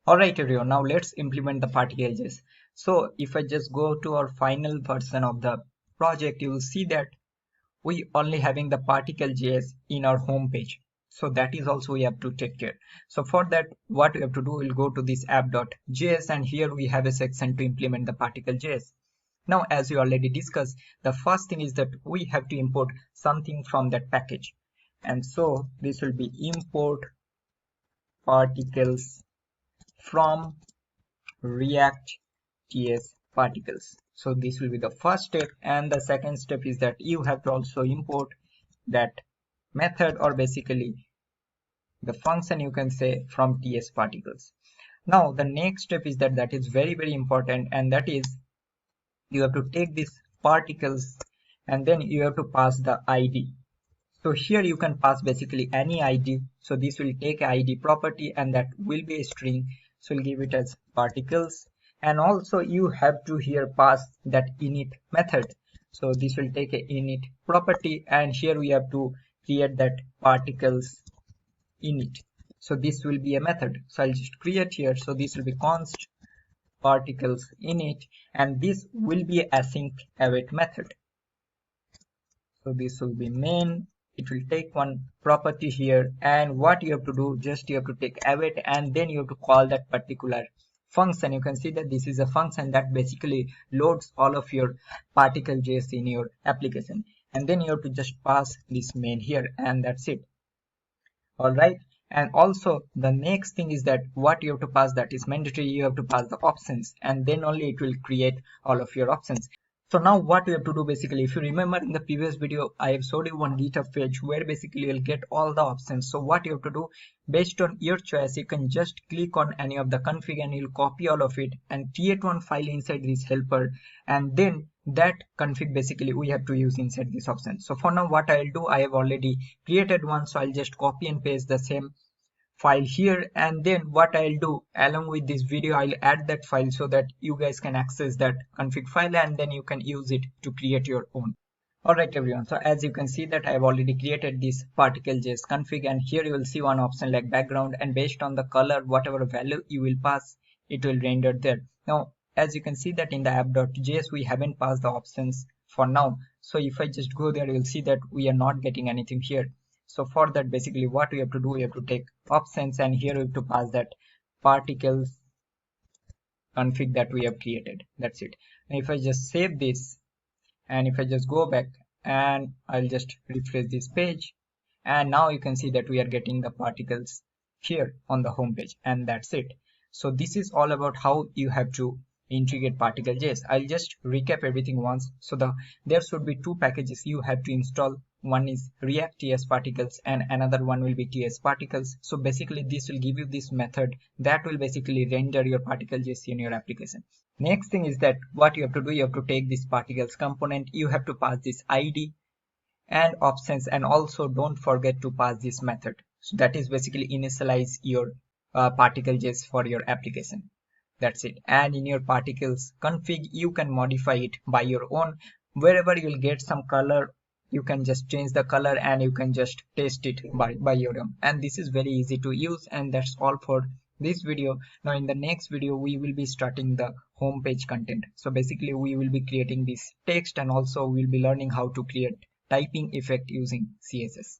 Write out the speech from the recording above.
Alright everyone, now let's implement the particle.js. So if I just go to our final version of the project, you will see that we only having the particle.js in our home page. So that is also we have to take care. So for that, what we have to do, we'll go to this app.js and here we have a section to implement the particle.js. Now, as we already discussed, the first thing is that we have to import something from that package. And so this will be import particles from React.js particles. So this will be the first step, and the second step is that you have to also import that method, or basically the function you can say, from TS particles. Now the next step is that is very important, and that is you have to take these particles and then you have to pass the ID. So here you can pass basically any ID. So this will take a ID property and that will be a string. So we'll give it as particles, and also you have to here pass that init method. So this will take a init property, and here we have to create that particles init. So this will be a method. So I'll just create here. So this will be const particles init, and this will be async await method. So this will be main. It will take one property here, and what you have to do, just you have to take await and then you have to call that particular function. You can see that this is a function that basically loads all of your particle.js in your application, and then you have to just pass this main here, and that's it. All right. And also the next thing is that what you have to pass, that is mandatory, you have to pass the options, and then only it will create all of your options. So now what we have to do, basically, if you remember in the previous video, I have showed you one GitHub page where basically you'll get all the options. So what you have to do, based on your choice, you can just click on any of the config and you'll copy all of it and create one file inside this helper, and then that config basically we have to use inside this option. So for now what I'll do, I have already created one, so I'll just copy and paste the same file here, and then what I'll do, along with this video I'll add that file so that you guys can access that config file and then you can use it to create your own. Alright everyone, so as you can see that I have already created this particle.js config, and here you will see one option like background, and based on the color, whatever value you will pass, it will render there. Now as you can see that in the app.js we haven't passed the options for now. So if I just go there, you'll see that we are not getting anything here. So for that, basically what we have to do, we have to take options, and here we have to pass that particles config that we have created. That's it. And if I just save this, and if I just go back and I'll just refresh this page, and now you can see that we are getting the particles here on the home page, and that's it. So this is all about how you have to integrate particle.js. I'll just recap everything once. So there should be two packages you have to install. One is React TS particles and another one will be TS particles. So basically this will give you this method that will basically render your particle.js in your application. Next thing is that what you have to do, you have to take this particles component, you have to pass this ID and options, and also don't forget to pass this method. So that is basically initialize your particle.js for your application. That's it. And in your particles config, you can modify it by your own. Wherever you'll get some color, you can just change the color and you can just test it by your own. And this is very easy to use, and that's all for this video. Now in the next video we will be starting the homepage content. So basically we will be creating this text, and also we'll be learning how to create typing effect using CSS.